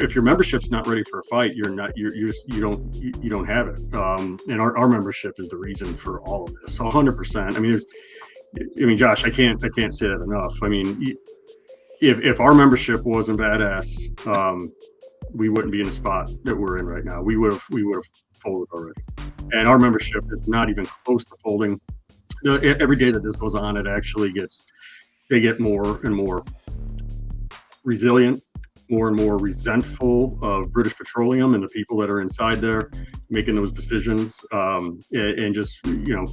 if your membership's not ready for a fight, you don't have it. And our membership is the reason for all of this. So 100%. I mean, Josh, I can't say that enough. I mean, if our membership wasn't badass, we wouldn't be in the spot that we're in right now. We would have folded already. And our membership is not even close to folding. Every day that this goes on, they get more and more resilient, more and more resentful of British Petroleum and the people that are inside there making those decisions. And just, the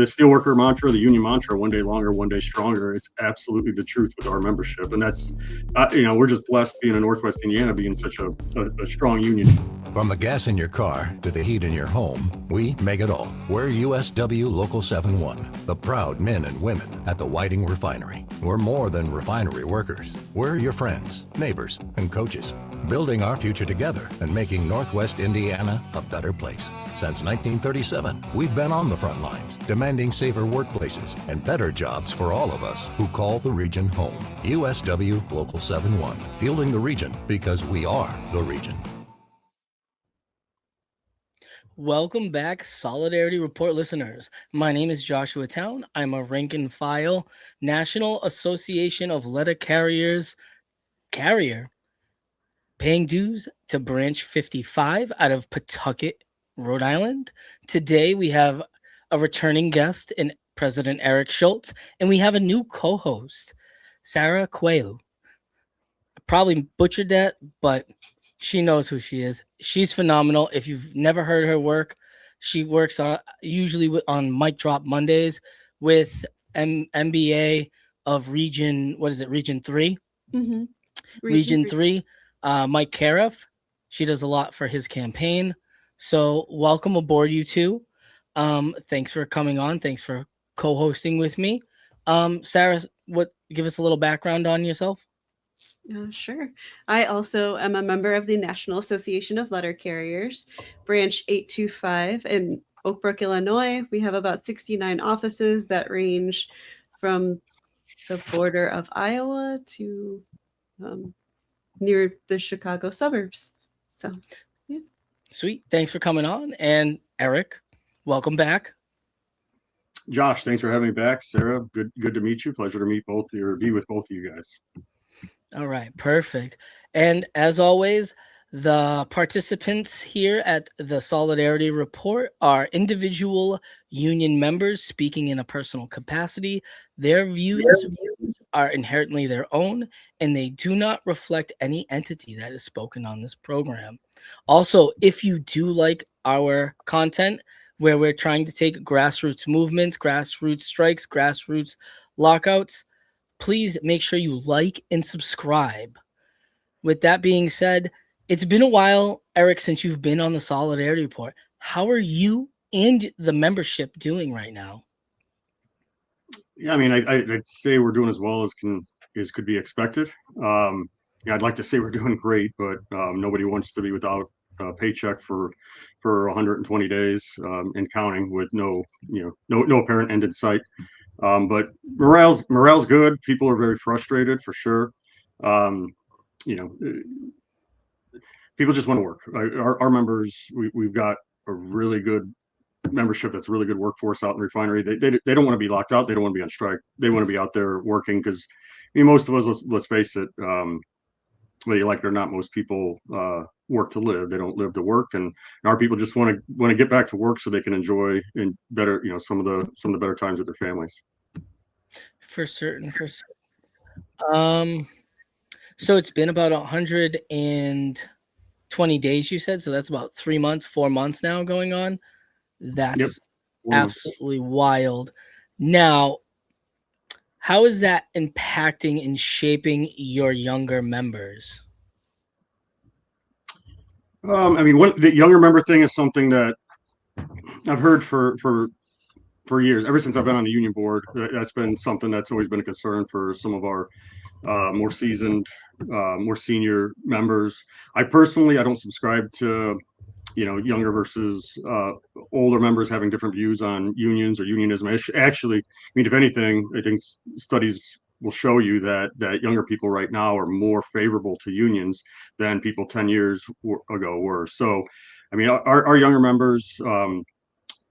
steelworker mantra, the union mantra, one day longer, one day stronger. It's absolutely the truth with our membership. And that's, we're just blessed being in Northwest Indiana, being such a strong union. From the gas in your car to the heat in your home, we make it all. We're USW Local 71, the proud men and women at the Whiting Refinery. We're more than refinery workers. We're your friends, neighbors, and coaches, building our future together and making Northwest Indiana a better place. Since 1937, we've been on the front lines, demanding safer workplaces and better jobs for all of us who call the region home. USW Local 71, fueling the region because we are the region. Welcome back, Solidarity Report listeners. My name is Joshua Town. I'm a rank and file National Association of Letter Carriers carrier, paying dues to Branch 55 out of Pawtucket, Rhode Island. Today we have a returning guest in President Eric Schultz, and we have a new co-host, Sarah Quayle. I probably butchered that, but she knows who she is. She's phenomenal. If you've never heard her work, she works usually on Mic Drop Mondays with MBA of Region 3? Mm-hmm. Region 3. Mike Cariff. She does a lot for his campaign. So welcome aboard, you two. Thanks for coming on. Thanks for co-hosting with me. Sarah, give us a little background on yourself. Sure. I also am a member of the National Association of Letter Carriers, Branch 825 in Oak Brook, Illinois. We have about 69 offices that range from the border of Iowa to near the Chicago suburbs. So, yeah. Sweet. Thanks for coming on. And Eric, welcome back. Josh, thanks for having me back. Sarah, good to meet you. Pleasure to be with both of you guys. All right, perfect. And as always, the participants here at the Solidarity Report are individual union members speaking in a personal capacity. Their views are inherently their own, and they do not reflect any entity that is spoken on this program. Also, if you do like our content, where we're trying to take grassroots movements, grassroots strikes, grassroots lockouts, please make sure you like and subscribe. With that being said, it's been a while, Eric, since you've been on the Solidarity Report. How are you and the membership doing right now? Yeah, I mean, I'd say we're doing as well as could be expected. I'd like to say we're doing great, but nobody wants to be without a paycheck for 120 days and counting, with no apparent end in sight. But morale's good. People are very frustrated for sure. People just want to work. Our members, we've got a really good membership. That's a really good workforce out in the refinery. They don't want to be locked out. They don't want to be on strike. They want to be out there working because, most of us, let's face it, whether you like it or not, most people work to live. They don't live to work, and our people just want to get back to work so they can enjoy and better, some of the better times with their families. For certain. So it's been about 120 days, you said. So that's about 4 months now going on. That's absolutely wild. Now, how is that impacting and shaping your younger members? The younger member thing is something that I've heard for years, ever since I've been on the union board. That's been something that's always been a concern for some of our more seasoned, more senior members. I don't subscribe to, younger versus older members having different views on unions or unionism. Actually, if anything, I think studies will show you that younger people right now are more favorable to unions than people 10 years ago were. So, I mean, our younger members,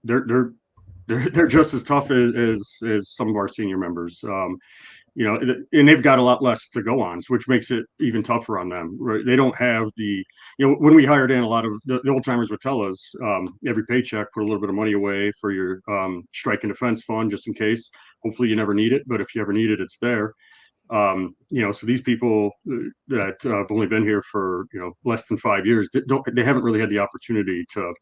they're they're they're just as tough as some of our senior members. You know, and they've got a lot less to go on, which makes it even tougher on them. Right? They don't have the, you know, when we hired in, a lot of the old timers would tell us every paycheck, put a little bit of money away for your strike and defense fund just in case. Hopefully, you never need it, but if you ever need it, it's there. You know, so these people that have only been here for, you know, less than 5 years, they haven't really had the opportunity to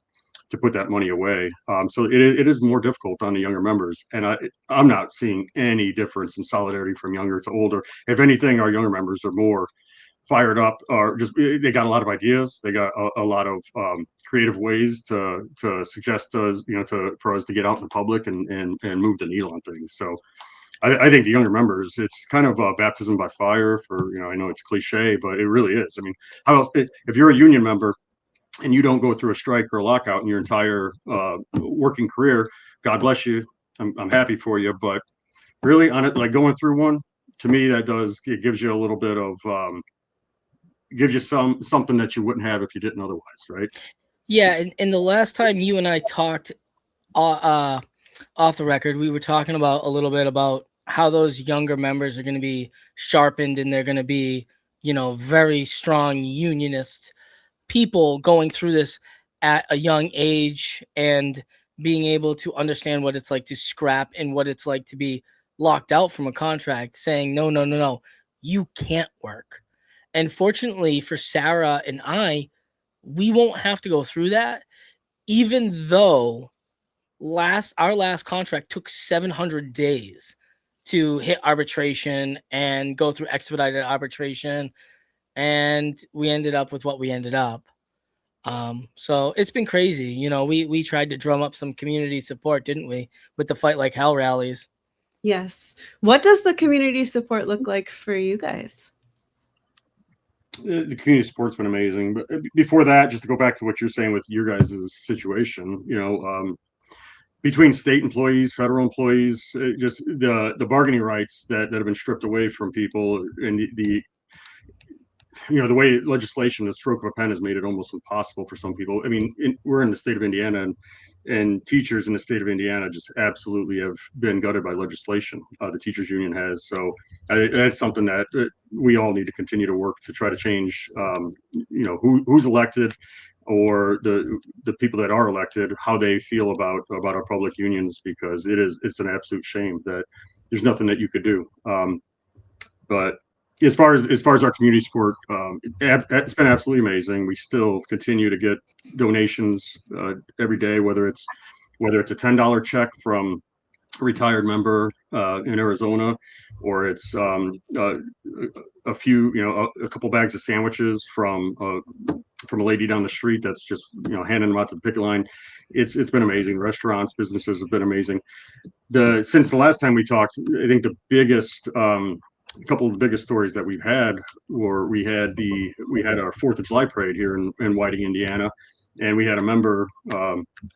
put that money away. So it is more difficult on the younger members. And I'm not seeing any difference in solidarity from younger to older. If anything, our younger members are more fired up, or just they got a lot of ideas. They got a lot of creative ways to suggest us, you know, for us to get out in the public and move the needle on things. So I think the younger members, it's kind of a baptism by fire for, you know, I know it's cliche, but it really is. I mean, how else, if you're a union member and you don't go through a strike or a lockout in your entire working career, God bless you. I'm happy for you. But really, on it, like going through one, to me, it gives you a little bit of, gives you something that you wouldn't have if you didn't otherwise, right? Yeah, and the last time you and I talked off the record, we were talking about a little bit about how those younger members are going to be sharpened and they're going to be, you know, very strong unionist people going through this at a young age and being able to understand what it's like to scrap and what it's like to be locked out from a contract, saying, no, no, no, no, you can't work. And fortunately for Sarah and I, we won't have to go through that, even though our last contract took 700 days to hit arbitration and go through expedited arbitration, and we ended up with what we ended up. So it's been crazy. You know, we tried to drum up some community support, didn't we, with the Fight Like Hell rallies? Yes. What does the community support look like for you guys? The community support's been amazing. But before that, just to go back to what you're saying with your guys' situation, you know, between state employees, federal employees, just the bargaining rights that have been stripped away from people, and the you know, the way legislation, the stroke of a pen, has made it almost impossible for some people. I mean, we're in the state of Indiana, and teachers in the state of Indiana just absolutely have been gutted by legislation. The teachers union has. So that's something that we all need to continue to work to try to change. You know, who's elected, or the people that are elected, how they feel about our public unions, because it's an absolute shame that there's nothing that you could do. But as far as our community support, it's been absolutely amazing. We still continue to get donations every day, whether it's a $10 check from a retired member in Arizona, or it's a few, you know, a couple bags of sandwiches from a lady down the street that's just, you know, handing them out to the picket line. It's been amazing. Restaurants, businesses have been amazing. Since the last time we talked, I think the biggest a couple of the biggest stories that we've had were we had our 4th of July parade here in Whiting, Indiana, and we had a member,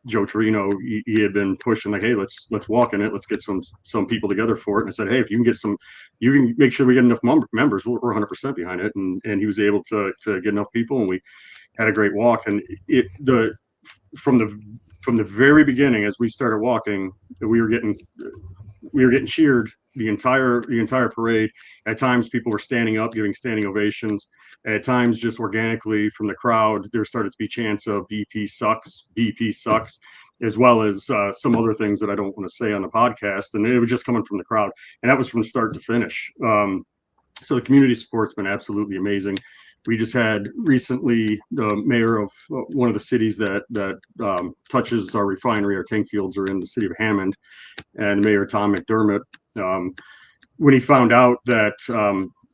Joe Torino. He had been pushing like, hey, let's walk in it, let's get some people together for it. And I said, hey, if you can make sure we get enough members, we're 100% behind it. And he was able to get enough people, and we had a great walk. And from the very beginning, as we started walking, we were getting cheered the entire parade. At times, people were standing up, giving standing ovations. At times, just organically from the crowd, there started to be chants of "BP sucks, BP sucks," as well as some other things that I don't want to say on the podcast. And it was just coming from the crowd, and that was from start to finish. So the community support's been absolutely amazing. We just had recently the mayor of one of the cities that touches our refinery, our tank fields, are in the city of Hammond, and Mayor Tom McDermott. When he found out that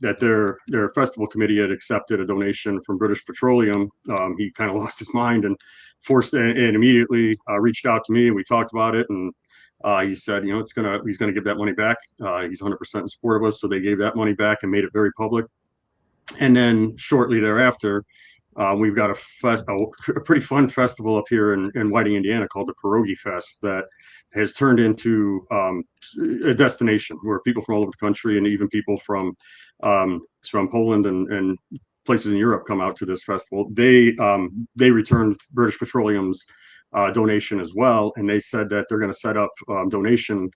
their festival committee had accepted a donation from British Petroleum, he kind of lost his mind and immediately reached out to me, and we talked about it. And he said, you know, he's gonna give that money back. He's 100% in support of us. So they gave that money back and made it very public. And then shortly thereafter, we've got a pretty fun festival up here in Whiting, Indiana, called the Pierogi Fest, that has turned into a destination where people from all over the country and even people from Poland and places in Europe come out to this festival. They returned British Petroleum's donation as well, and they said that they're going to set up donation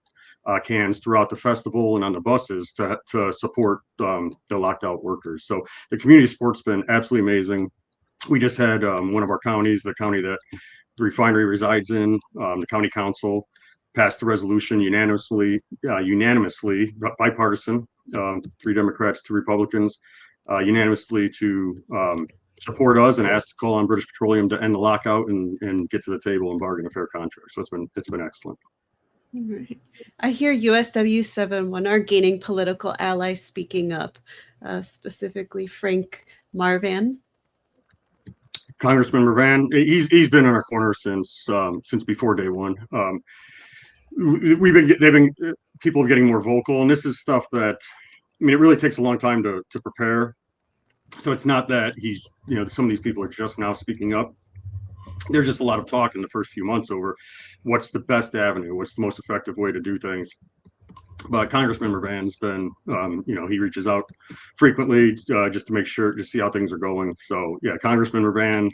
cans throughout the festival and on the buses to support the locked out workers. So the community support's been absolutely amazing. We just had one of our counties, the county that the refinery resides in, the county council passed the resolution unanimously, bipartisan, 3 Democrats, 2 Republicans, unanimously to support us and call on British Petroleum to end the lockout and get to the table and bargain a fair contract. So it's been excellent. Right. I hear USW 71 are gaining political allies speaking up, specifically Frank Marvan. Congressman Marvan, he's been in our corner since before day one. People getting more vocal, and this is stuff that, I mean, it really takes a long time to prepare. So it's not that some of these people are just now speaking up. There's just a lot of talk in the first few months over what's the best avenue, what's the most effective way to do things. But Congressman Marvan's been, he reaches out frequently just to make sure, to see how things are going. So yeah, Congressman Marvan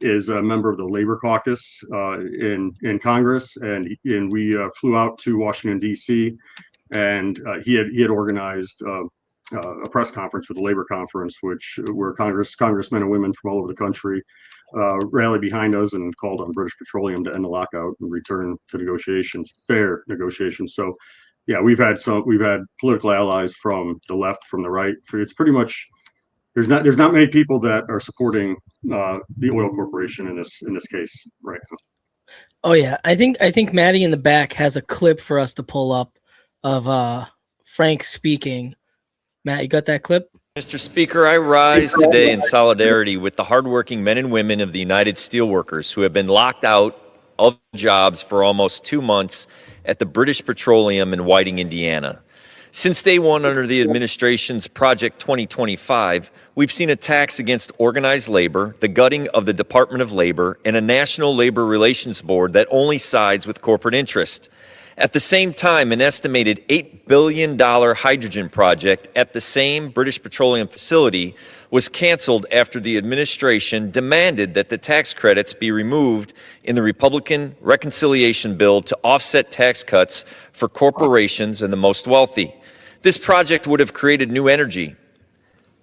is a member of the Labor Caucus in Congress, and we flew out to Washington D.C. and he had organized a press conference with the Labor Conference, where congressmen and women from all over the country rallied behind us and called on British Petroleum to end the lockout and return to negotiations, fair negotiations. So yeah, we've had political allies from the left, from the right. It's pretty much, there's not many people that are supporting the oil corporation in this case right now. Oh yeah, I think Maddie in the back has a clip for us to pull up of Frank speaking. Matt, you got that clip? Mr. Speaker, I rise today in solidarity with the hardworking men and women of the United Steelworkers who have been locked out of jobs for almost 2 months at the British Petroleum in Whiting, Indiana. Since day one under the administration's Project 2025, we've seen attacks against organized labor, the gutting of the Department of Labor, and a National Labor Relations Board that only sides with corporate interest. At the same time, an estimated $8 billion hydrogen project at the same British Petroleum facility was canceled after the administration demanded that the tax credits be removed in the Republican reconciliation bill to offset tax cuts for corporations and the most wealthy. This project would have created new energy,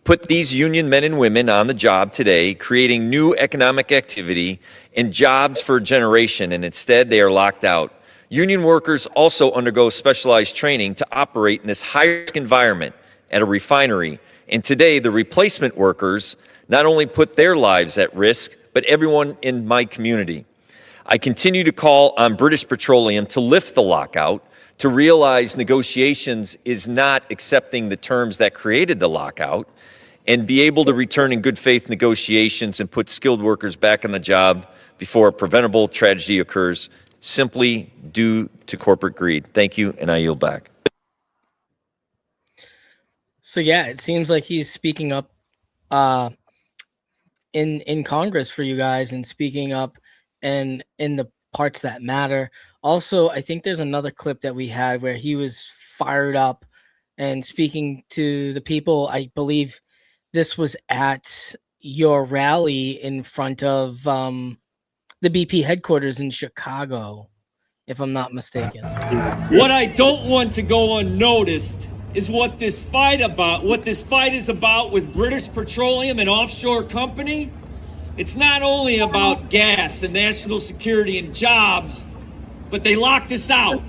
put these union men and women on the job today, creating new economic activity and jobs for a generation, and instead they are locked out. Union workers also undergo specialized training to operate in this high-risk environment at a refinery. And today, the replacement workers not only put their lives at risk, but everyone in my community. I continue to call on British Petroleum to lift the lockout, to realize negotiations is not accepting the terms that created the lockout, and be able to return in good faith negotiations and put skilled workers back on the job before a preventable tragedy occurs, simply due to corporate greed. Thank you, and I yield back. So yeah, it seems like he's speaking up in Congress for you guys, and speaking up and in the parts that matter. Also, I think there's another clip that we had where he was fired up and speaking to the people. I believe this was at your rally in front of the BP headquarters in Chicago, if I'm not mistaken. What I don't want to go unnoticed is what this fight is about with British Petroleum, an offshore company. It's not only about gas and national security and jobs, but they locked us out.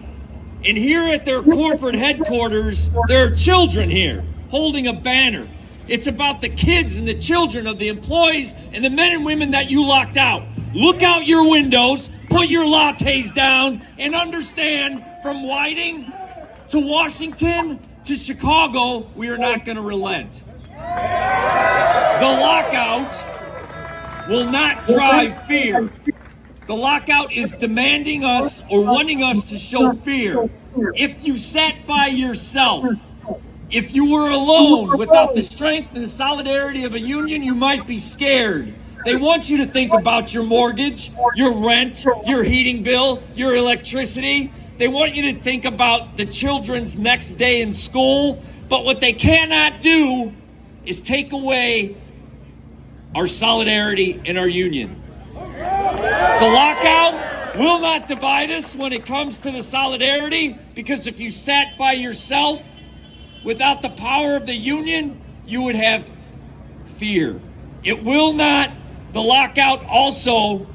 And here at their corporate headquarters, there are children here holding a banner. It's about the kids and the children of the employees and the men and women that you locked out. Look out your windows, put your lattes down, and understand, from Whiting to Washington to Chicago, we are not going to relent. The lockout will not drive fear. The lockout is demanding us or wanting us to show fear. If you sat by yourself, if you were alone without the strength and the solidarity of a union, you might be scared. They want you to think about your mortgage, your rent, your heating bill, your electricity. They want you to think about the children's next day in school. But what they cannot do is take away our solidarity and our union. The lockout will not divide us when it comes to the solidarity, because if you sat by yourself without the power of the union, you would have fear. It will not, the lockout also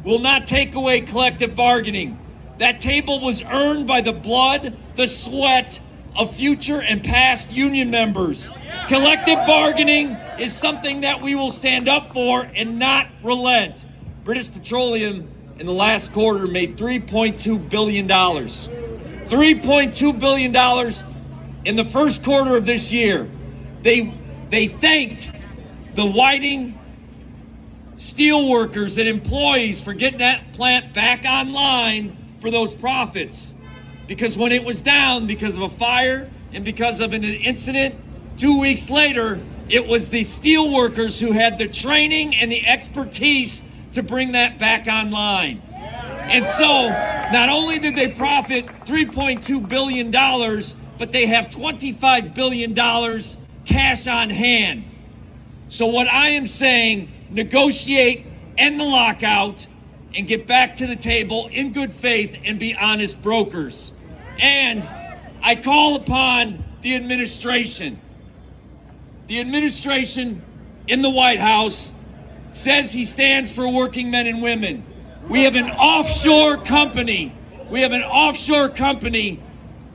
will not take away collective bargaining. That table was earned by the blood, the sweat of future and past union members. Collective bargaining is something that we will stand up for and not relent. British Petroleum in the last quarter made $3.2 billion. $3.2 billion in the first quarter of this year. They thanked the Whiting steel workers and employees for getting that plant back online for those profits. Because when it was down because of a fire and because of an incident, 2 weeks later, it was the steel workers who had the training and the expertise to bring that back online. And so, not only did they profit $3.2 billion, but they have $25 billion cash on hand. So what I am saying, negotiate, end the lockout, and get back to the table in good faith and be honest brokers. And I call upon the administration. The administration in the White House says he stands for working men and women. We have an offshore company. We have an offshore company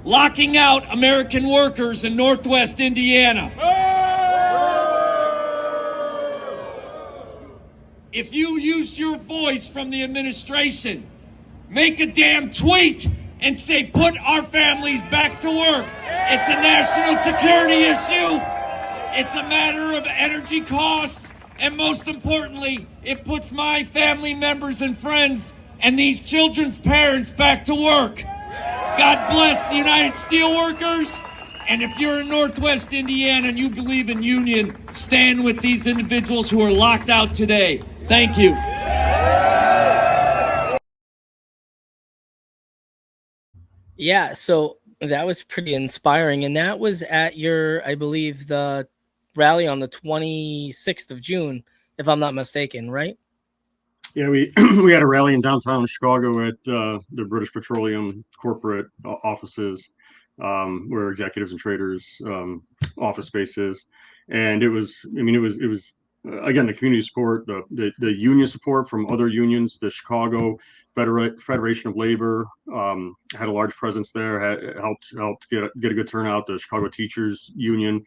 locking out American workers in Northwest Indiana. If you used your voice from the administration, make a damn tweet and say, put our families back to work. It's a national security issue. It's a matter of energy costs. And most importantly, it puts my family members and friends and these children's parents back to work. God bless the United Steelworkers. And if you're in Northwest Indiana and you believe in union, stand with these individuals who are locked out today. Thank you. Yeah, so that was pretty inspiring. And that was at your, I believe, the rally on the 26th of June, if I'm not mistaken, right? Yeah, we we had a rally in downtown Chicago at the British Petroleum corporate offices, where executives and traders office space is, and it was, I mean, it was again, the community support, the union support from other unions. The Chicago Federation of Labor had a large presence there, had helped get a good turnout. The Chicago Teachers Union,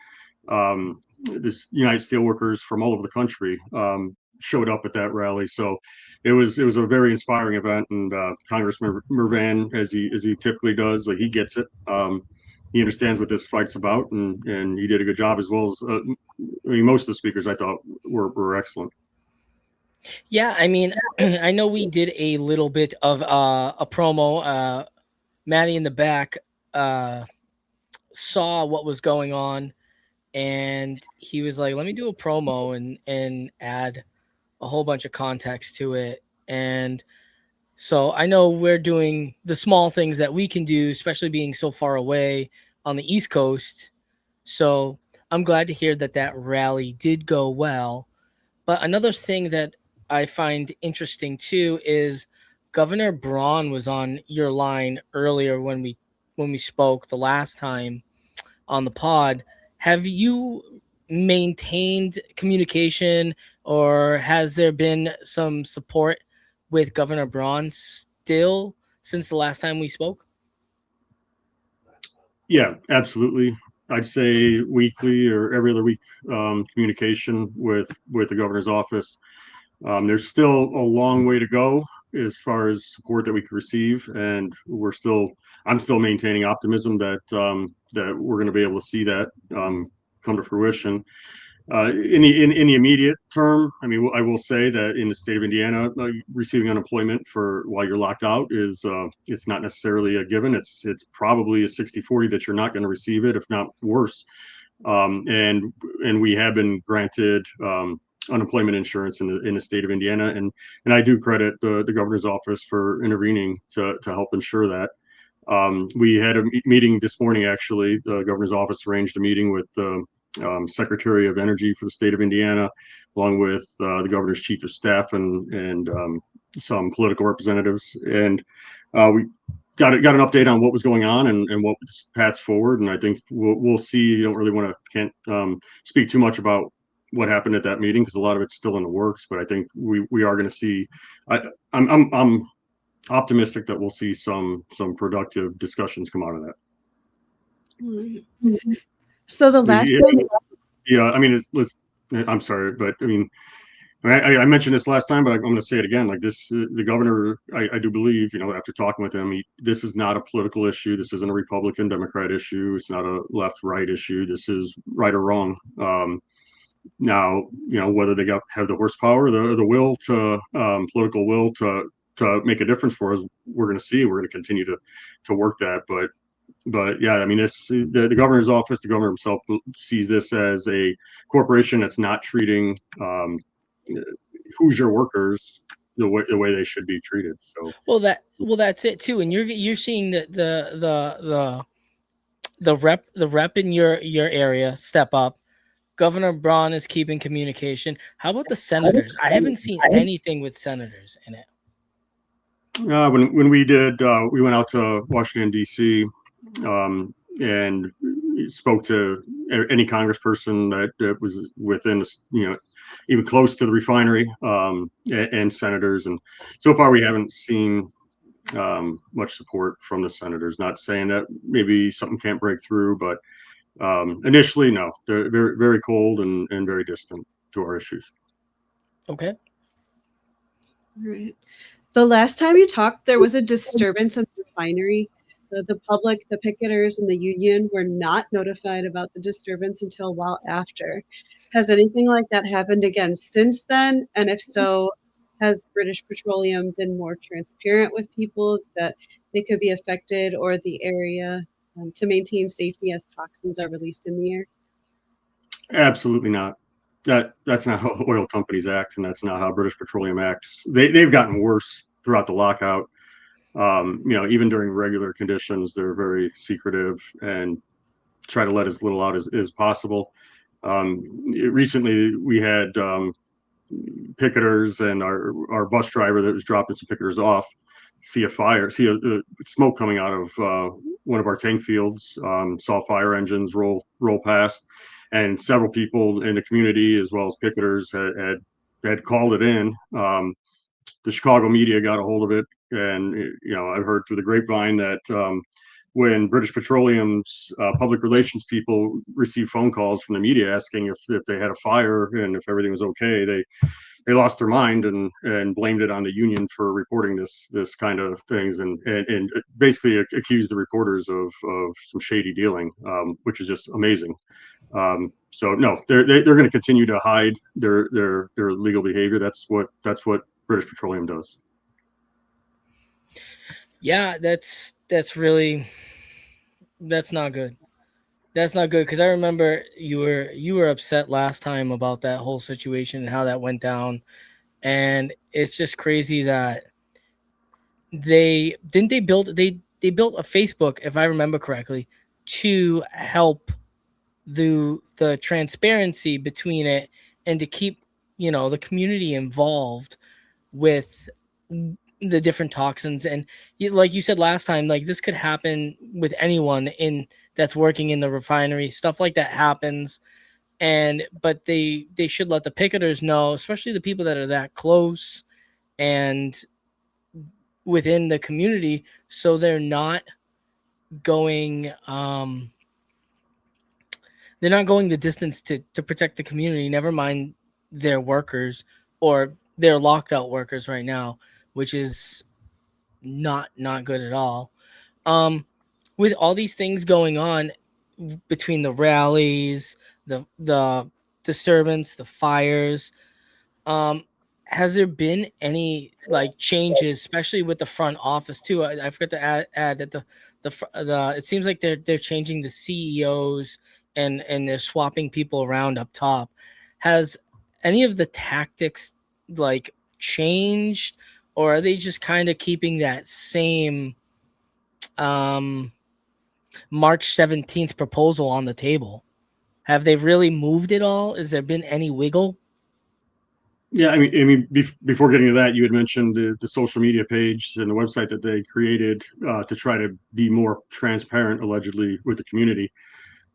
this United Steelworkers from all over the country showed up at that rally. So it was a very inspiring event. And Congressman Mervan, as he typically does, like, he gets it. He understands what this fight's about, and he did a good job, as well as I mean, most of the speakers I thought were excellent. Yeah, I mean, I know we did a little bit of a promo. Maddie in the back saw what was going on, and he was like, let me do a promo and add a whole bunch of context to it. And so I know we're doing the small things that we can do, especially being so far away on the East Coast. So I'm glad to hear that that rally did go well. But another thing that I find interesting too is Governor Braun was on your line earlier when we spoke the last time on the pod. Have you maintained communication, or has there been some support with Governor Braun still since the last time we spoke? Yeah, absolutely. I'd say weekly or every other week communication with the governor's office. There's still a long way to go as far as support that we can receive, and I'm still maintaining optimism that that we're going to be able to see that come to fruition. In the immediate term, I mean, I will say that in the state of Indiana, receiving unemployment for while you're locked out is it's not necessarily a given. It's probably a 60-40 that you're not going to receive it, if not worse. And we have been granted unemployment insurance in the state of Indiana, and I do credit the governor's office for intervening to help ensure that. We had a meeting this morning. Actually, the governor's office arranged a meeting with the Secretary of Energy for the state of Indiana, along with the governor's chief of staff and some political representatives, and we got an update on what was going on and what paths forward. And I think we'll see. You don't really want to can't speak too much about what happened at that meeting because a lot of it's still in the works. But I think we are going to see. I'm optimistic that we'll see some productive discussions come out of that. So the last yeah, I mean, I'm sorry, but I mean, I mentioned this last time, but I'm going to say it again. Like this, the governor, I do believe, after talking with him, this is not a political issue. This isn't a Republican Democrat issue. It's not a left right issue. This is right or wrong. Now, whether they have the horsepower, the will to political will to make a difference for us, we're going to see. We're going to continue to work that, but yeah, I mean, the governor's office, the governor himself sees this as a corporation that's not treating Hoosier workers the way they should be treated. So that's it too. And you're seeing the rep in your area step up. Governor Braun is keeping communication. How about the senators? I haven't seen anything with senators in it. When we did, we went out to Washington D.C. And spoke to any congressperson that was within, even close to the refinery, and senators. And so far, we haven't seen much support from the senators. Not saying that maybe something can't break through, but initially, no, they're very, very cold and very distant to our issues. Okay. Right. The last time you talked, there was a disturbance in the refinery. The public, the picketers, and the union were not notified about the disturbance until a while after. Has anything like that happened again since then? And if so, has British Petroleum been more transparent with people that they could be affected or the area to maintain safety as toxins are released in the air? Absolutely not. That's not how oil companies act, and that's not how British Petroleum acts. They've gotten worse throughout the lockout. Even during regular conditions, they're very secretive and try to let as little out as possible. Recently, we had picketers and our bus driver that was dropping some picketers off see a smoke coming out of one of our tank fields, saw fire engines roll past, and several people in the community as well as picketers had called it in. The Chicago media got a hold of it, and I've heard through the grapevine that when British Petroleum's public relations people received phone calls from the media asking if they had a fire and if everything was okay, they lost their mind and blamed it on the union for reporting this kind of things and basically accused the reporters of some shady dealing, which is just amazing. So no, they're going to continue to hide their legal behavior. That's what British Petroleum does. Yeah, that's not good. That's not good because I remember you were upset last time about that whole situation and how that went down, and it's just crazy that they built a Facebook, if I remember correctly, to help the transparency between it and to keep the community involved with the different toxins. And like you said last time, like this could happen with anyone that's working in the refinery. Stuff like that happens, but they should let the picketers know, especially the people that are that close and within the community, so they're not going the distance to protect the community, never mind their workers or their locked out workers right now, which is not good at all. With all these things going on between the rallies, the disturbance, the fires, has there been any changes, especially with the front office too? I forgot to add that the it seems like they're changing the CEOs and they're swapping people around up top. Has any of the tactics like changed, or are they just kind of keeping that same March 17th proposal on the table? Have they really moved it all? Has there been any wiggle? Yeah, before getting to that, you had mentioned the social media page and the website that they created to try to be more transparent, allegedly, with the community.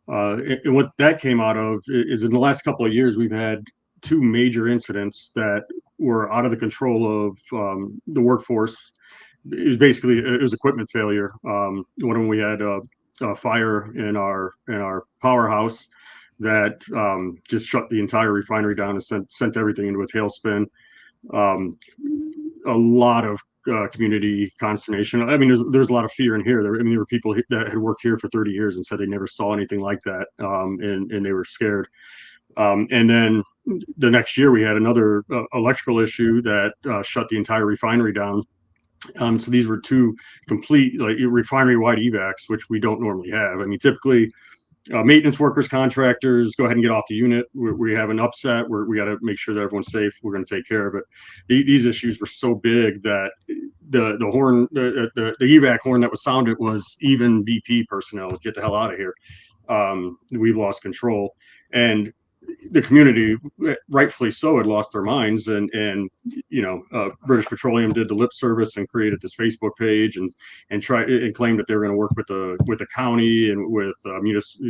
And what that came out of is in the last couple of years, we've had two major incidents that were out of the control of the workforce. It was equipment failure. One of them, we had a fire in our powerhouse that just shut the entire refinery down and sent everything into a tailspin. Um, a lot of community consternation. I mean, there's a lot of fear in here. There were people that had worked here for 30 years and said they never saw anything like that, and they were scared. And then the next year, we had another electrical issue that shut the entire refinery down. So these were two complete like refinery-wide evacs, which we don't normally have. I mean, typically maintenance workers, contractors, go ahead and get off the unit. We have an upset where we got to make sure that everyone's safe. We're going to take care of it. These issues were so big that the horn, the evac horn that was sounded was even BP personnel. Get the hell out of here. We've lost control, and the community, rightfully so, had lost their minds. And British Petroleum did the lip service and created this Facebook page and tried and claimed that they were going to work with the county and with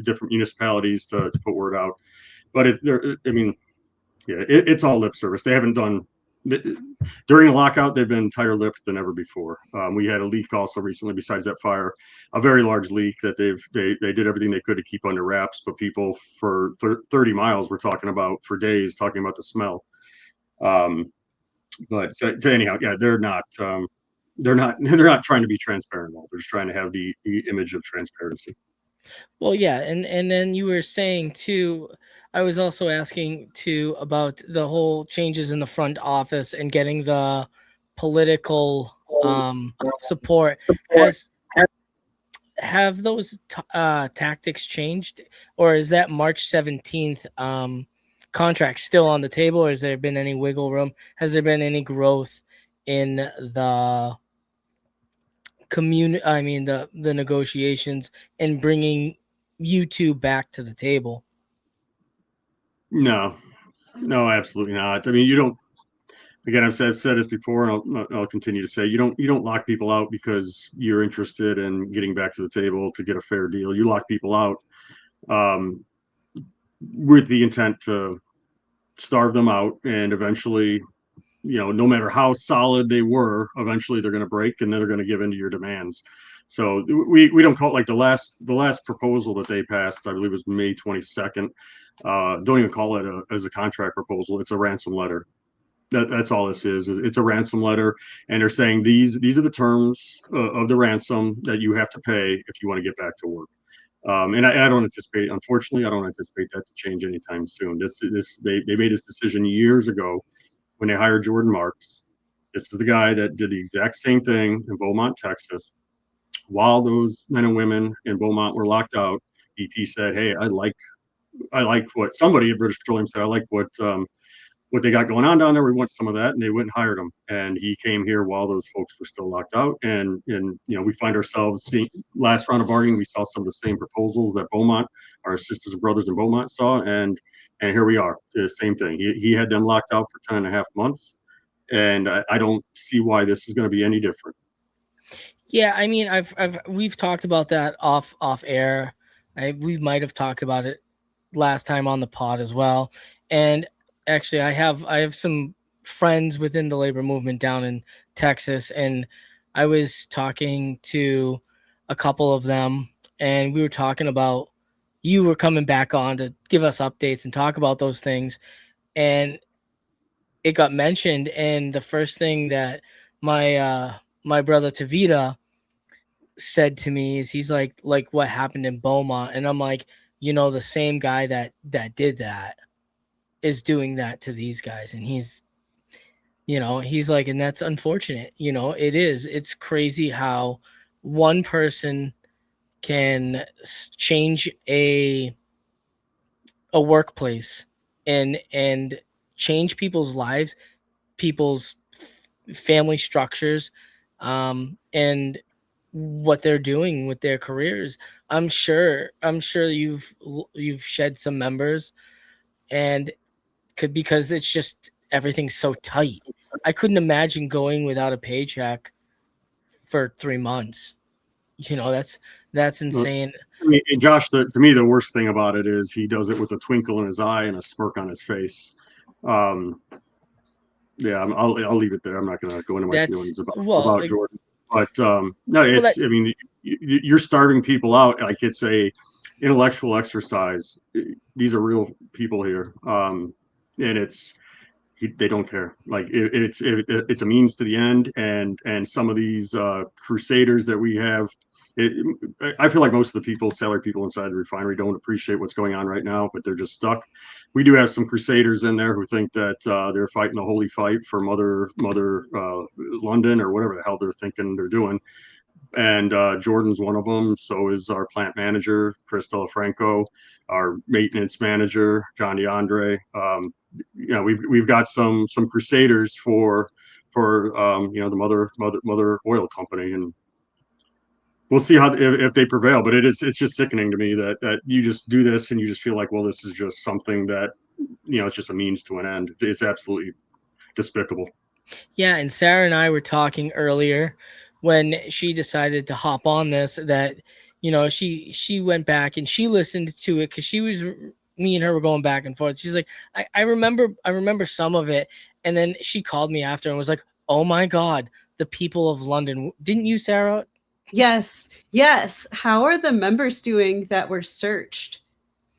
different municipalities to put word out. But it's all lip service. They haven't done during the lockout. They've been tighter lipped than ever before. We had a leak also recently, besides that fire, a very large leak that they did everything they could to keep under wraps. But people for 30 miles were talking about for days, talking about the smell. But anyhow, yeah, they're not trying to be transparent at all. They're just trying to have the image of transparency. Well, yeah, and then you were saying too, I was also asking too about the whole changes in the front office and getting the political support. Have those tactics changed, or is that March 17th contract still on the table, or has there been any wiggle room? Has there been any growth in the the negotiations and bringing you two back to the table? No, absolutely not. I mean, you don't. Again, I've said this before, and I'll continue to say, you don't lock people out because you're interested in getting back to the table to get a fair deal. You lock people out with the intent to starve them out, and eventually, no matter how solid they were, eventually they're going to break and they're going to give in to your demands. So we don't call it like the last proposal that they passed, I believe, was May 22nd. Don't even call it as a contract proposal. It's a ransom letter. That's all this is. It's a ransom letter, and they're saying these are the terms of the ransom that you have to pay if you want to get back to work. And I don't anticipate, unfortunately, that to change anytime soon. They made this decision years ago when they hired Jordan Marks. This is the guy that did the exact same thing in Beaumont, Texas. While those men and women in Beaumont were locked out, BP said, "Hey, I like what somebody at British Petroleum said. I like what they got going on down there. We want some of that," and they went and hired him. And he came here while those folks were still locked out. And we find ourselves seeing last round of bargaining. We saw some of the same proposals that Beaumont, our sisters and brothers in Beaumont, saw, and here we are. The same thing. He had them locked out for 10.5 months, and I don't see why this is going to be any different. Yeah, I mean, we've talked about that off air. We might have talked about it last time on the pod as well. And actually, I have some friends within the labor movement down in Texas, and I was talking to a couple of them, and we were talking about, you were coming back on to give us updates and talk about those things, and it got mentioned. And the first thing that my brother Tavita said to me is, he's like what happened in Beaumont, and I'm like, the same guy that did that is doing that to these guys. And he's like, and that's unfortunate. It's crazy how one person can change a workplace and change people's lives, people's family structures, and what they're doing with their careers. I'm sure you've shed some members, and because it's just everything's so tight. I couldn't imagine going without a paycheck for 3 months. That's insane. I mean, and Josh, to me, the worst thing about it is he does it with a twinkle in his eye and a smirk on his face. Yeah, I'll leave it there. I'm not going to go into my feelings about Jordan. But no, it's. I mean, you're starving people out. Like, it's a intellectual exercise. These are real people here, and they don't care. Like, it's a means to the end. And some of these crusaders that we have. I feel like most of the people, salary people inside the refinery, don't appreciate what's going on right now, but they're just stuck. We do have some crusaders in there who think that they're fighting the holy fight for Mother London, or whatever the hell they're thinking they're doing. And Jordan's one of them. So is our plant manager, Chris Delafranco, our maintenance manager, John DeAndre. We've got some crusaders for the mother oil company, and we'll see if they prevail. But it's just sickening to me that you just do this and you just feel like, well, this is just something that, it's just a means to an end. It's absolutely despicable. Yeah, and Sarah and I were talking earlier when she decided to hop on this, that she went back and she listened to it, because me and her were going back and forth. She's like, I remember some of it, and then she called me after and was like, oh my God, the people of London. Didn't you, Sarah? Yes. How are the members doing that were searched?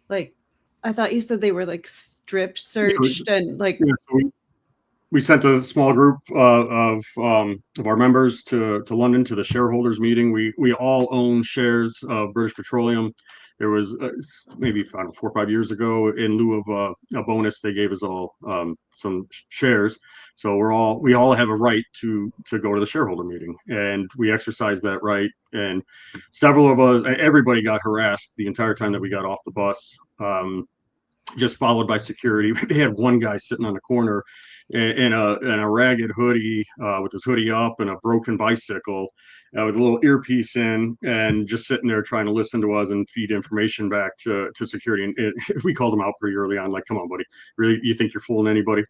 Like, I thought you said they were like strip searched and like. Yeah, we sent a small group of our members to London to the shareholders meeting. We all own shares of British Petroleum. There was maybe 4 or 5 years ago, in lieu of a bonus, they gave us all some shares. So we all have a right to go to the shareholder meeting, and we exercised that right. And several of us, everybody got harassed the entire time that we got off the bus. Just followed by security. They had one guy sitting on the corner in a ragged hoodie, with his hoodie up, and a broken bicycle, with a little earpiece in, and just sitting there trying to listen to us and feed information back to security. And we called him out pretty early on, like, come on, buddy, really, you think you're fooling anybody?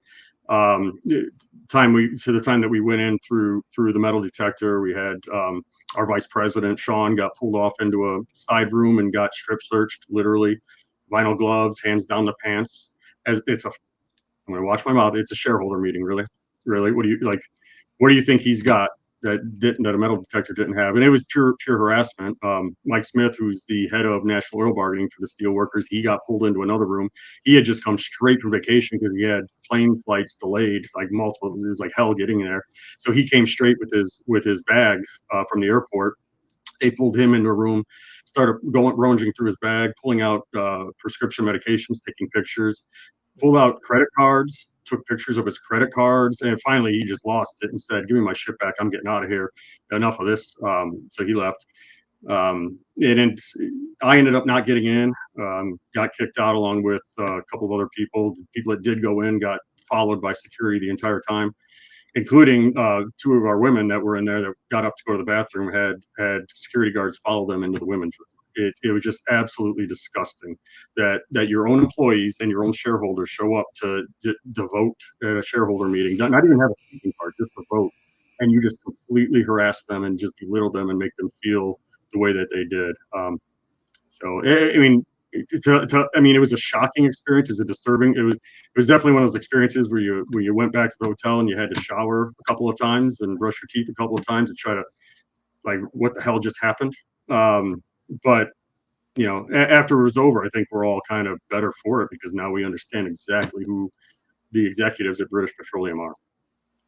The time that we went in through the metal detector, we had our vice president Sean got pulled off into a side room and got strip searched, literally. Vinyl gloves, hands down the pants. I'm going to watch my mouth. It's a shareholder meeting, really. What do you think he's got that a metal detector didn't have? And it was pure harassment. Mike Smith, who's the head of national oil bargaining for the steel workers, he got pulled into another room. He had just come straight from vacation because he had plane flights delayed, like multiple. It was like hell getting there. So he came straight with his bag from the airport. They pulled him into a room, started rummaging through his bag, pulling out prescription medications, taking pictures, pulled out credit cards, took pictures of his credit cards, and finally he just lost it and said, "Give me my shit back. I'm getting out of here. Enough of this." So he left. And I ended up not getting in, got kicked out along with a couple of other people. The people that did go in got followed by security the entire time, including 2 of our women that were in there that got up to go to the bathroom, had security guards follow them into the women's room. It was just absolutely disgusting that your own employees and your own shareholders show up to vote at a shareholder meeting, not even have a speaking part, just to vote, and you just completely harass them and just belittle them and make them feel the way that they did. It was a shocking experience. It was a disturbing. It was definitely one of those experiences where you went back to the hotel and you had to shower a couple of times and brush your teeth a couple of times and try to, like, what the hell just happened? But after it was over, I think we're all kind of better for it, because now we understand exactly who the executives at British Petroleum are,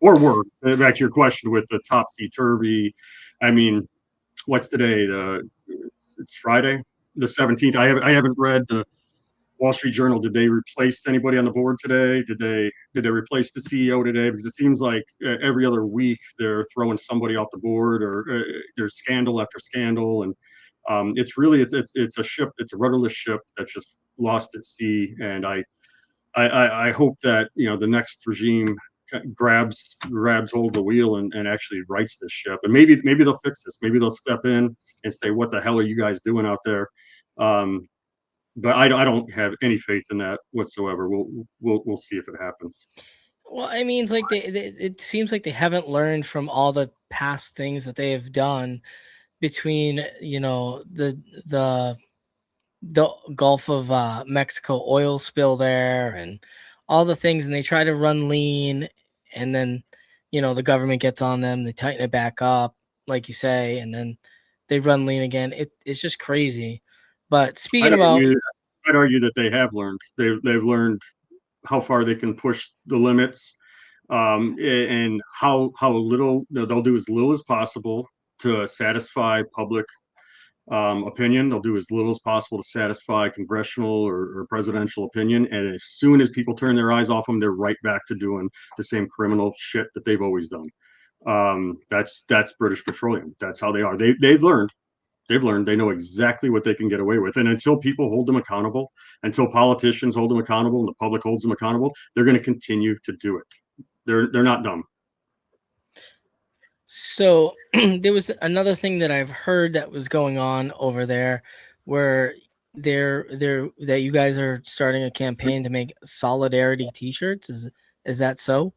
or were. Back to your question with the topsy-turvy. I mean, what's today? It's Friday, the 17th. I haven't read the Wall Street Journal. Did they replace anybody on the board today? Did they replace the CEO today? Because it seems like every other week they're throwing somebody off the board, or there's scandal after scandal, and it's a ship. It's a rudderless ship that's just lost at sea. And I hope that, the next regime grabs hold of the wheel and actually rights this ship. And maybe they'll fix this. Maybe they'll step in and say, what the hell are you guys doing out there? But I don't have any faith in that whatsoever. We'll see if it happens. Well, I mean, it's like it seems like they haven't learned from all the past things that they have done between, the Gulf of Mexico oil spill there and all the things, and they try to run lean, and then, the government gets on them, they tighten it back up, like you say, and then they run lean again. It's just crazy. But speaking about, I'd argue that they have learned. They've learned how far they can push the limits, and how little they'll do as little as possible to satisfy public opinion. They'll do as little as possible to satisfy congressional or presidential opinion. And as soon as people turn their eyes off them, they're right back to doing the same criminal shit that they've always done. That's British Petroleum. That's how they are. They've learned. They know exactly what they can get away with. And until people hold them accountable, until politicians hold them accountable and the public holds them accountable, they're going to continue to do it. They're not dumb. so there was another thing that I've heard that was going on over there, where that you guys are starting a campaign to make solidarity t-shirts. Is that so?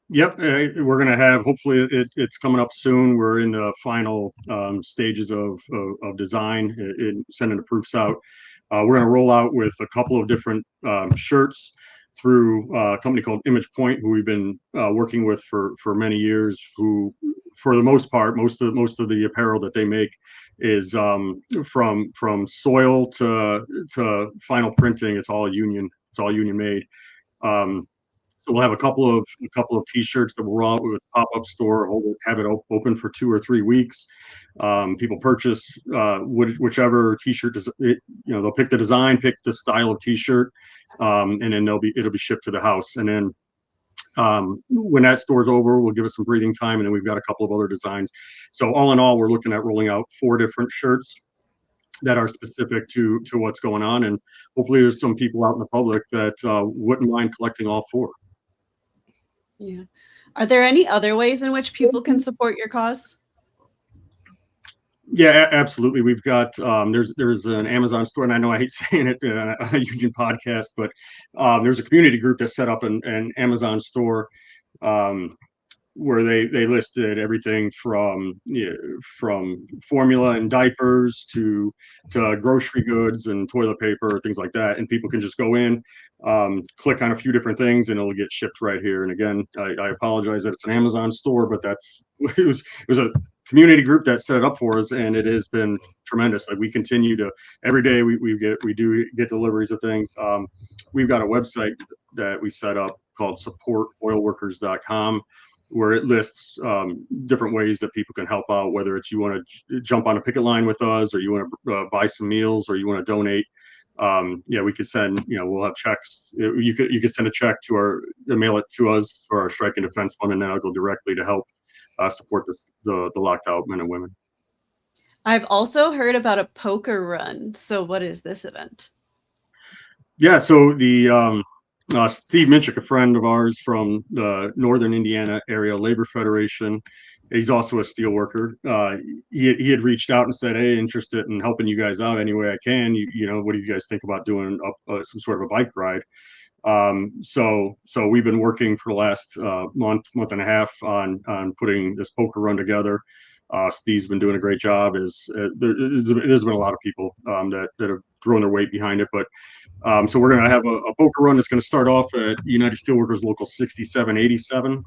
Yep, we're going to have, hopefully it's coming up soon. We're in the final stages of design and sending the proofs out. We're going to roll out with a couple of different shirts through a company called Image Point, who we've been working with for many years, who, for the most part, most of the apparel that they make is from soil to final printing. It's all union made. So we'll have a couple of t-shirts that we'll roll out with a pop-up store, have it open for 2 or 3 weeks. People purchase whichever t-shirt they'll pick the design, pick the style of t-shirt, and then it'll be shipped to the house. And then when that store's over, we'll give it some breathing time, and then we've got a couple of other designs. So all in all, we're looking at rolling out 4 different shirts that are specific to what's going on, and hopefully there's some people out in the public that wouldn't mind collecting all 4. Yeah. Are there any other ways in which people can support your cause? Yeah, absolutely. We've got there's an Amazon store, and I know I hate saying it on a union podcast, but there's a community group that set up an Amazon store where they listed everything from formula and diapers to grocery goods and toilet paper, things like that. And people can just go in, click on a few different things, and it'll get shipped right here. And again, I apologize that it's an Amazon store, but it was a community group that set it up for us, and it has been tremendous. Like, we continue to, every day we do get deliveries of things. We've got a website that we set up called supportoilworkers.com, where it lists different ways that people can help out, whether it's you want to jump on a picket line with us, or you want to buy some meals, or you want to donate. We could send, we'll have checks. You could send a check mail it to us for our strike and defense fund, and then I'll go directly to help support the locked out men and women. I've also heard about a poker run. So what is this event? Yeah, so the Steve Minchik, a friend of ours from the Northern Indiana Area Labor Federation, he's also a steel worker. He had reached out and said, "Hey, interested in helping you guys out any way I can. What do you guys think about doing some sort of a bike ride?" So we've been working for the last month and a half on putting this poker run together. Steve's been doing a great job. There's been a lot of people that have thrown their weight behind it, but so we're going to have a poker run that's going to start off at United Steelworkers Local 6787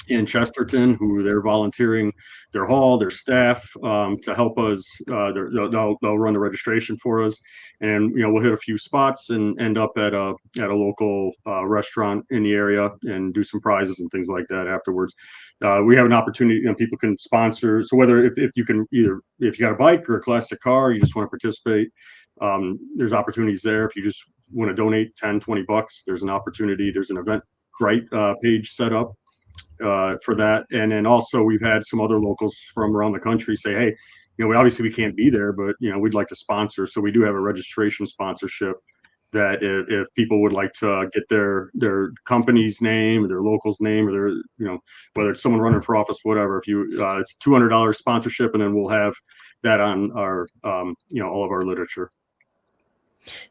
in Chesterton, who they're volunteering their hall, their staff to help us. They'll run the registration for us, and we'll hit a few spots and end up at a local restaurant in the area and do some prizes and things like that afterwards. We have an opportunity, people can sponsor. So whether if you can, either if you got a bike or a classic car, you just want to participate, there's opportunities there. If you just want to donate $10-20, there's an opportunity. There's an Eventbrite page set up for that. And then also we've had some other locals from around the country say, "Hey, we can't be there, but we'd like to sponsor." So we do have a registration sponsorship that if people would like to get their company's name, their local's name, or their, you know, whether it's someone running for office, whatever, if you, it's $200 sponsorship, and then we'll have that on our, you know, all of our literature.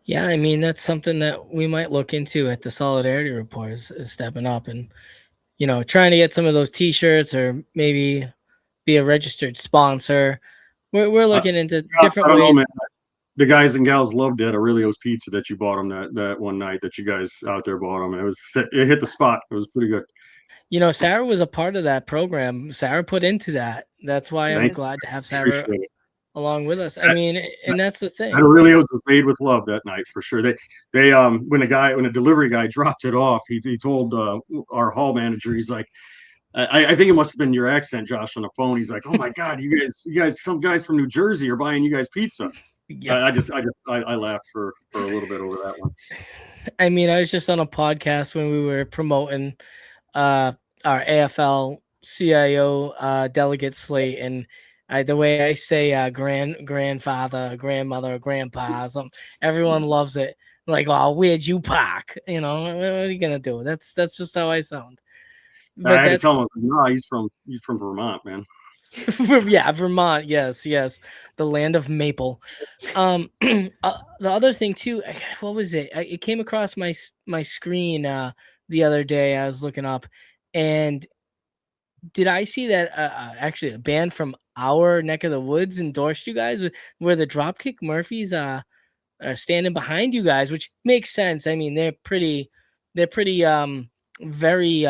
Yeah, I mean, that's something that we might look into at the Solidarity Report is stepping up and, you know, trying to get some of those T-shirts or maybe be a registered sponsor. We're looking into I different don't know, ways. man. The guys and gals loved that Aurelio's pizza that you bought them that one night that you guys out there bought them. It hit the spot. It was pretty good. You know, Sarah was a part of that program. Sarah put into that. That's why I'm Thank you. glad to have Sarah Appreciate it. along with us. I mean, and that's the thing. That Aurelio's was made with love that night for sure. They when the delivery guy dropped it off, he told our hall manager, he's like, I think it must have been your accent, Josh, on the phone. He's like, "Oh my God, you guys, some guys from New Jersey are buying you guys pizza." Yeah. I laughed for a little bit over that one. I mean, I was just on a podcast when we were promoting our AFL CIO delegate slate, and the way I say grandfather, grandmother, grandpa, everyone loves it. Like, oh, where'd you park? You know, what are you gonna do? That's just how I sound. I had to tell him, no, he's from Vermont, man. Yeah, Vermont. Yes, the land of maple. The other thing too, what was it? It came across my screen the other day. I was looking up, and did I see that actually a band from our neck of the woods endorsed you guys, where the Dropkick Murphys are standing behind you guys, which makes sense. I mean, they're pretty very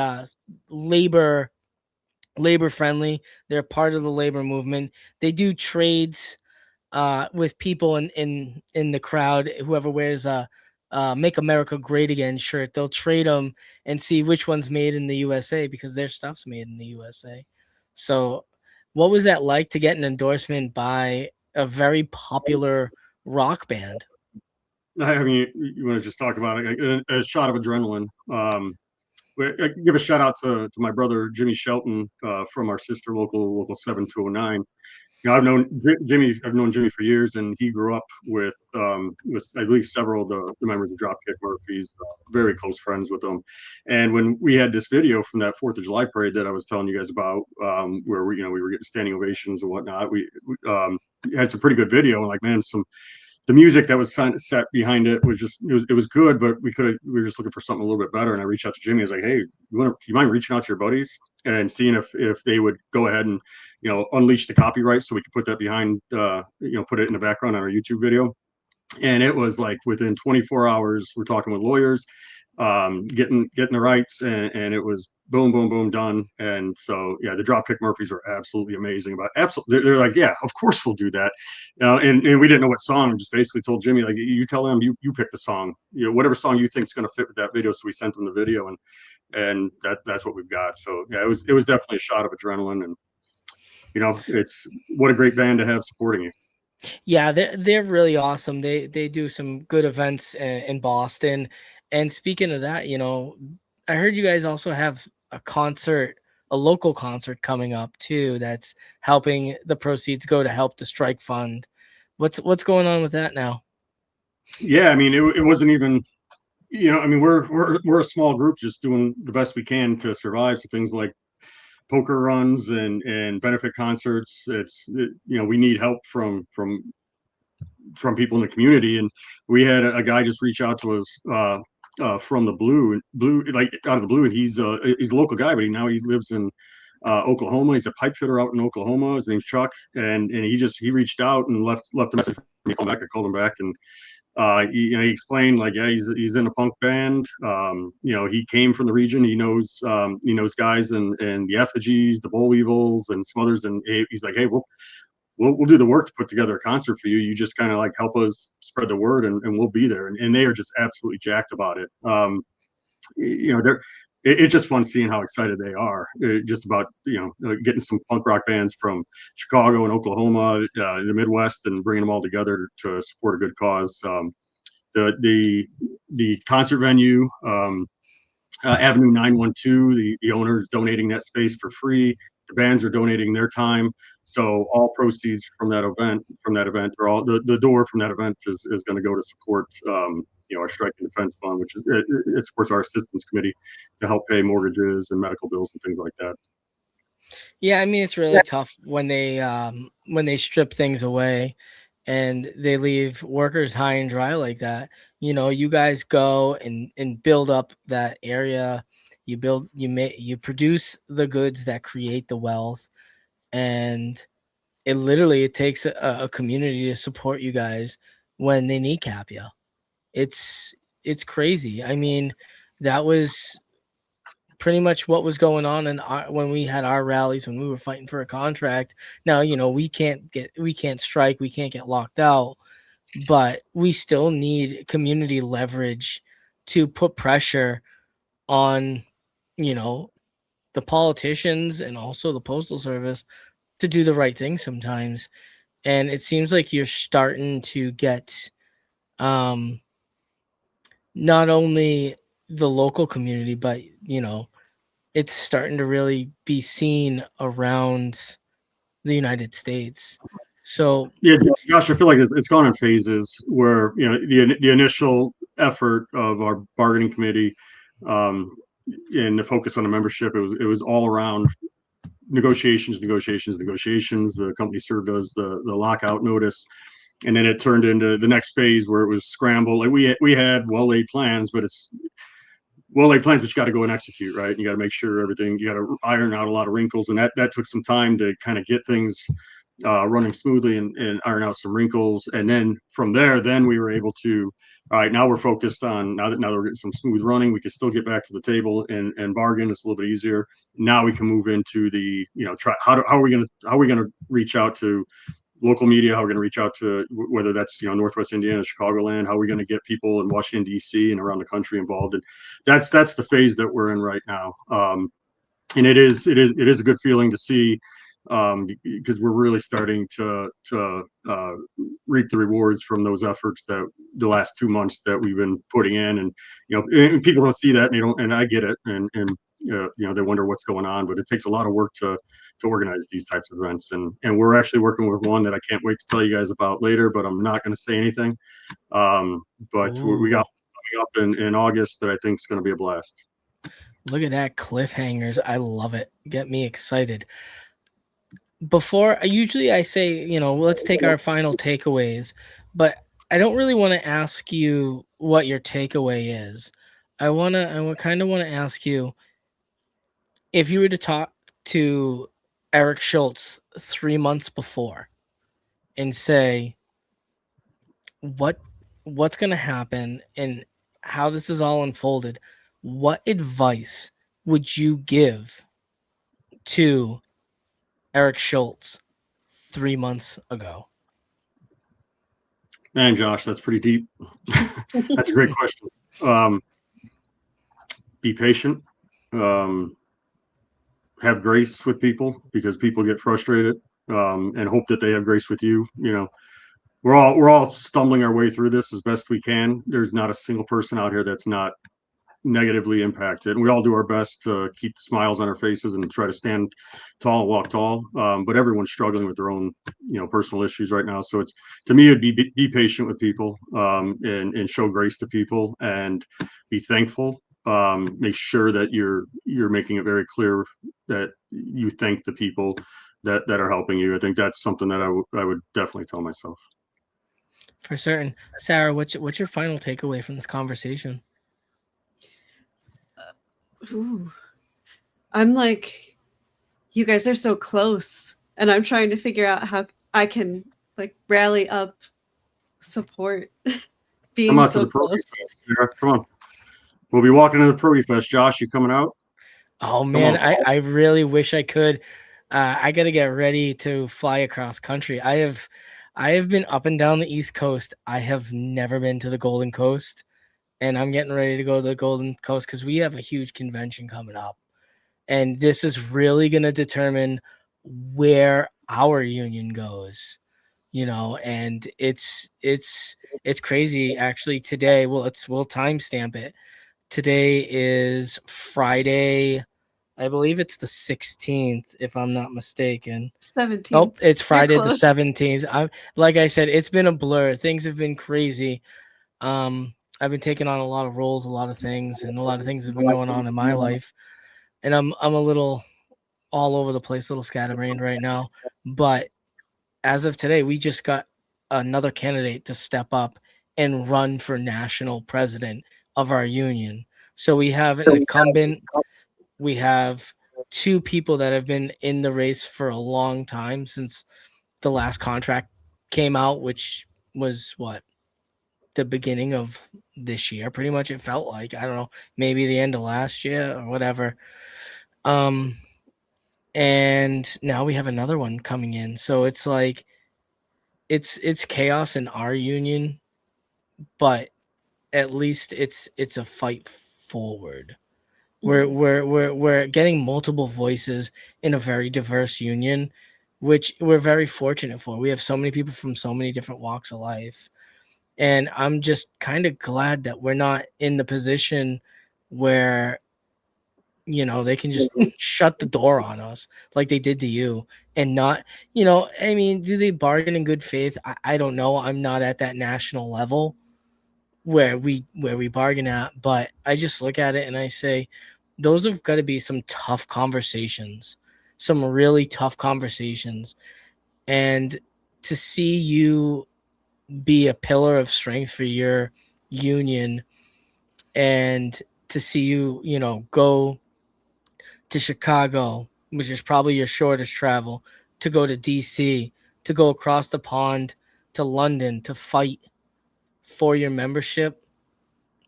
labor friendly. They're part of the labor movement. They do trades with people in the crowd. Whoever wears a "Make America Great Again" shirt, they'll trade them and see which one's made in the USA, because their stuff's made in the USA. So what was that like to get an endorsement by a very popular rock band? I mean, you want to just talk about it, a shot of adrenaline. I give a shout out to my brother Jimmy Shelton from our sister local 7209. You know, I've known Jimmy for years, and he grew up with I believe several of the members of Dropkick Murphys, very close friends with them. And when we had this video from that 4th of July parade that I was telling you guys about, where we were getting standing ovations and whatnot, we had some pretty good video, and like, man, the music that was set behind it was just it was good, but we were just looking for something a little bit better. And I reached out to Jimmy. I was like, "Hey, you mind reaching out to your buddies and seeing if they would go ahead and, you know, unleash the copyright so we could put that behind, put it in the background on our YouTube video." And it was like within 24 hours, we're talking with lawyers, getting the rights, and it was boom, done. And so, yeah, the Dropkick Murphys are absolutely amazing. They're like, yeah, of course we'll do that. And we didn't know what song. Just basically told Jimmy, like, you tell them you pick the song, you know, whatever song you think is going to fit with that video. So we sent them the video, and that's what we've got. So yeah, it was definitely a shot of adrenaline, and you know, it's what a great band to have supporting you. Yeah, they're really awesome. They do some good events in Boston. And speaking of that, you know, I heard you guys also have a local concert coming up too, that's helping the proceeds go to help the strike fund. What's going on with that now? Yeah, I mean, it wasn't even, you know, I mean, we're a small group just doing the best we can to survive. So things like poker runs and benefit concerts, you know, we need help from people in the community. And we had a guy just reach out to us from the blue, like out of the blue, and he's a local guy, but he lives in Oklahoma. He's a pipe fitter out in Oklahoma. His name's Chuck, and he reached out and left a message for me. I called him back, and he explained, like, yeah, he's in a punk band. You know, he came from the region. He knows guys and the Effigies, the Boll Weevils, and some others. And he's like, hey, we'll do the work to put together a concert for you. You just kind of like help us spread the word, and we'll be there. And they are just absolutely jacked about it. You know, it's just fun seeing how excited they are just about, you know, getting some punk rock bands from Chicago and Oklahoma, the Midwest, and bringing them all together to support a good cause. The concert venue, Avenue 912, the owner is donating that space for free. The bands are donating their time. So all proceeds from that event, or all the door from that event is going to go to support, you our strike and defense fund, which is it supports our assistance committee to help pay mortgages and medical bills and things like that. Yeah, I mean, it's really tough when they strip things away and they leave workers high and dry like that. You guys go and build up that area. You produce the goods that create the wealth, and it takes a community to support you guys when they kneecap you. It's crazy. I mean, that was pretty much what was going on when we had our rallies, when we were fighting for a contract. Now, we can't strike, we can't get locked out, but we still need community leverage to put pressure on, the politicians and also the postal service to do the right thing sometimes. And it seems like you're starting to get not only the local community, but it's starting to really be seen around the United States. So yeah, Josh, I feel like it's gone in phases where the initial effort of our bargaining committee and the focus on the membership, it was all around negotiations. The company served us the lockout notice, and then it turned into the next phase where it was scramble. Like we had well-laid plans, but you got to go and execute, right? You got to make sure everything, you got to iron out a lot of wrinkles, and that took some time to kind of get things running smoothly and iron out some wrinkles. And then from there, we were able to, all right, now we're focused on, now that we're getting some smooth running, we can still get back to the table and bargain. It's a little bit easier. Now we can move into the, how are we going to reach out to local media? How we're going to reach out to, whether that's Northwest Indiana, Chicagoland, how are we going to get people in Washington D.C. and around the country involved? And that's the phase that we're in right now. And it is a good feeling to see, because we're really starting to reap the rewards from those efforts that the last 2 months that we've been putting in. And people don't see that, and I get it, and they wonder what's going on, but it takes a lot of work to organize these types of events. And we're actually working with one that I can't wait to tell you guys about later, but I'm not going to say anything. But we got coming up in August that I think is going to be a blast. Look at that, cliffhangers. I love it. Get me excited. Before, I say, let's take our final takeaways, but I don't really want to ask you what your takeaway is. I kind of want to ask you, if you were to talk to Eric Schultz 3 months before and say what's going to happen and how this is all unfolded, what advice would you give to Eric Schultz 3 months ago? Man, Josh, that's pretty deep. That's a great question. Be patient. Have grace with people, because people get frustrated, and hope that they have grace with you. We're all stumbling our way through this as best we can. There's not a single person out here that's not negatively impacted, and we all do our best to keep smiles on our faces and try to stand tall and walk tall. But everyone's struggling with their own, personal issues right now. So to me, it'd be patient with people, and show grace to people, and be thankful. Make sure that you're making it very clear that you thank the people that are helping you. I think that's something that I would definitely tell myself. For certain. Sarah, what's your final takeaway from this conversation? I'm like, you guys are so close, and I'm trying to figure out how I can rally up support. Being so close. Sarah, come on. We'll be walking to the Prairie Fest. Josh, you coming out? Oh man, I really wish I could. I got to get ready to fly across country. I have been up and down the East Coast. I have never been to the Golden Coast, and I'm getting ready to go to the Golden Coast because we have a huge convention coming up, and this is really going to determine where our union goes. And it's crazy. Actually, today, we'll timestamp it. Today is Friday. I believe it's the 16th, if I'm not mistaken. 17th. Oh, it's Friday the 17th. Like I said, it's been a blur. Things have been crazy. I I've been taking on a lot of roles, a lot of things, and a lot of things have been going on in my life, and I'm a little all over the place, a little scatterbrained right now. But as of today, we just got another candidate to step up and run for national president of our union. So we have an incumbent, we have two people that have been in the race for a long time since the last contract came out, which was what, the beginning of this year, pretty much. It felt like, I don't know, maybe the end of last year or whatever. And now we have another one coming in. So it's like it's chaos in our union, but at least it's a fight forward. We're getting multiple voices in a very diverse union, which we're very fortunate for. We have so many people from so many different walks of life. And I'm just kind of glad that we're not in the position where, they can just shut the door on us like they did to you, and not, I mean, do they bargain in good faith? I don't know. I'm not at that national level where we bargain at, but I just look at it and I say, those have got to be some tough conversations, some really tough conversations. And to see you be a pillar of strength for your union, and to see you, go to Chicago, which is probably your shortest travel, to go to DC, to go across the pond to London to fight for your membership.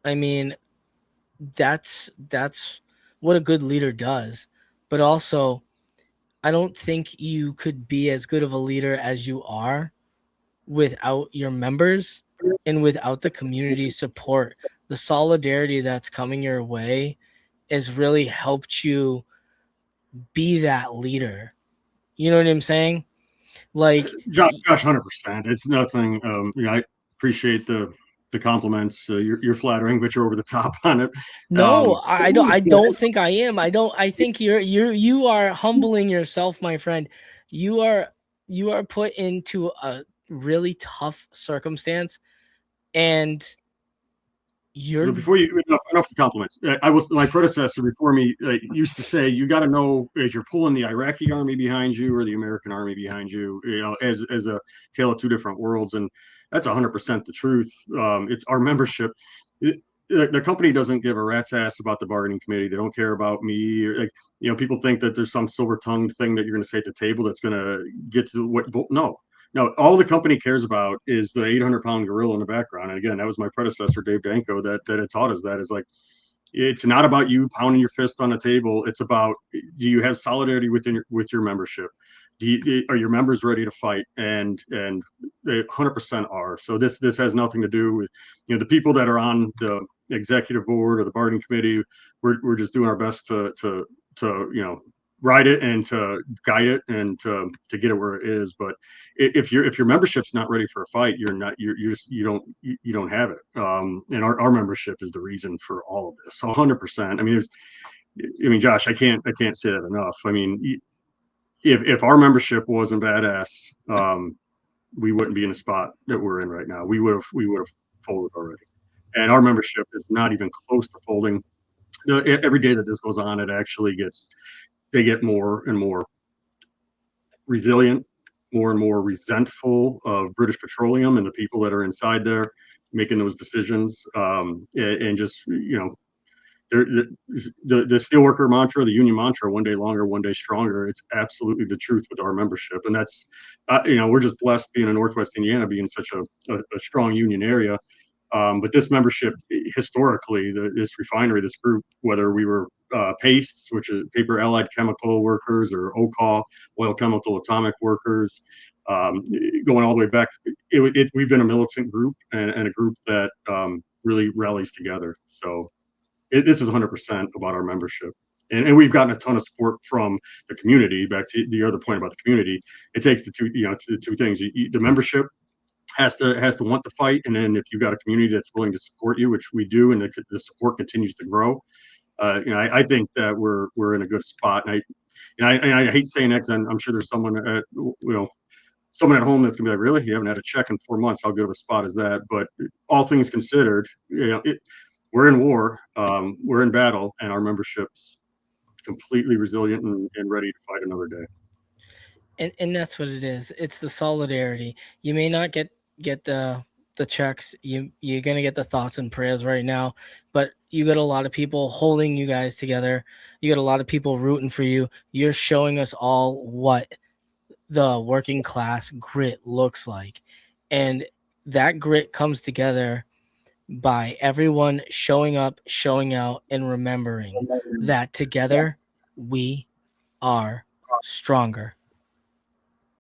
I mean, that's what a good leader does. But also, I don't think you could be as good of a leader as you are without your members and without the community support. The solidarity that's coming your way has really helped you be that leader. You know what I'm saying? Like, Josh, 100%. It's nothing. I appreciate the compliments. You're flattering, but you're over the top on it. no, I don't. I don't think I am. I don't. I think you are humbling yourself, my friend. You are put into a really tough circumstance, and you're Before you enough of compliments. I was my predecessor before me used to say you got to know as you're pulling the Iraqi army behind you or the American army behind you, as a tale of two different worlds, and that's 100% the truth. It's our membership. The company doesn't give a rat's ass about the bargaining committee. They don't care about me. Or, people think that there's some silver-tongued thing that you're going to say at the table that's going to get to what. No, no, all the company cares about is the 800-pound gorilla in the background. And again, that was my predecessor, Dave Danko, that had taught us that. Is like, it's not about you pounding your fist on the table. It's about, do you have solidarity with your membership? Are your members ready to fight? And they 100% are. So this has nothing to do with the people that are on the executive board or the bargaining committee. We're just doing our best to ride it and to guide it and to get it where it is. But if your membership's not ready for a fight, you don't have it. And our membership is the reason for all of this. So 100%. I mean, Josh, I can't say that enough. I mean, if our membership wasn't badass, we wouldn't be in the spot that we're in right now. We would have folded already. And our membership is not even close to folding. Every day that this goes on, they get more and more resilient, more and more resentful of British Petroleum and the people that are inside there making those decisions. And just, the steelworker mantra, the union mantra, one day longer, one day stronger. It's absolutely the truth with our membership. And that's, we're just blessed being in Northwest Indiana, being such a strong union area. But this membership, historically, this refinery, this group, whether we were PASTES, which is paper allied chemical workers, or OCAW, oil chemical atomic workers, going all the way back, we've been a militant group and a group that really rallies together. So this is 100% about our membership. And we've gotten a ton of support from the community. Back to the other point about the community, it takes the two things. The membership has to want to fight, and then if you've got a community that's willing to support you, which we do, and the support continues to grow, I think that we're in a good spot. And I hate saying that because I'm sure there's someone someone at home that's gonna be like, really? You haven't had a check in 4 months. How good of a spot is that? But all things considered, we're in war, we're in battle, and our membership's completely resilient and ready to fight another day. And that's what it is. It's the solidarity. You may not get the checks. You're gonna get the thoughts and prayers right now, but you got a lot of people holding you guys together. You got a lot of people rooting for you. You're showing us all what the working class grit looks like, and that grit comes together by everyone showing up, showing out, and remembering that together we are stronger.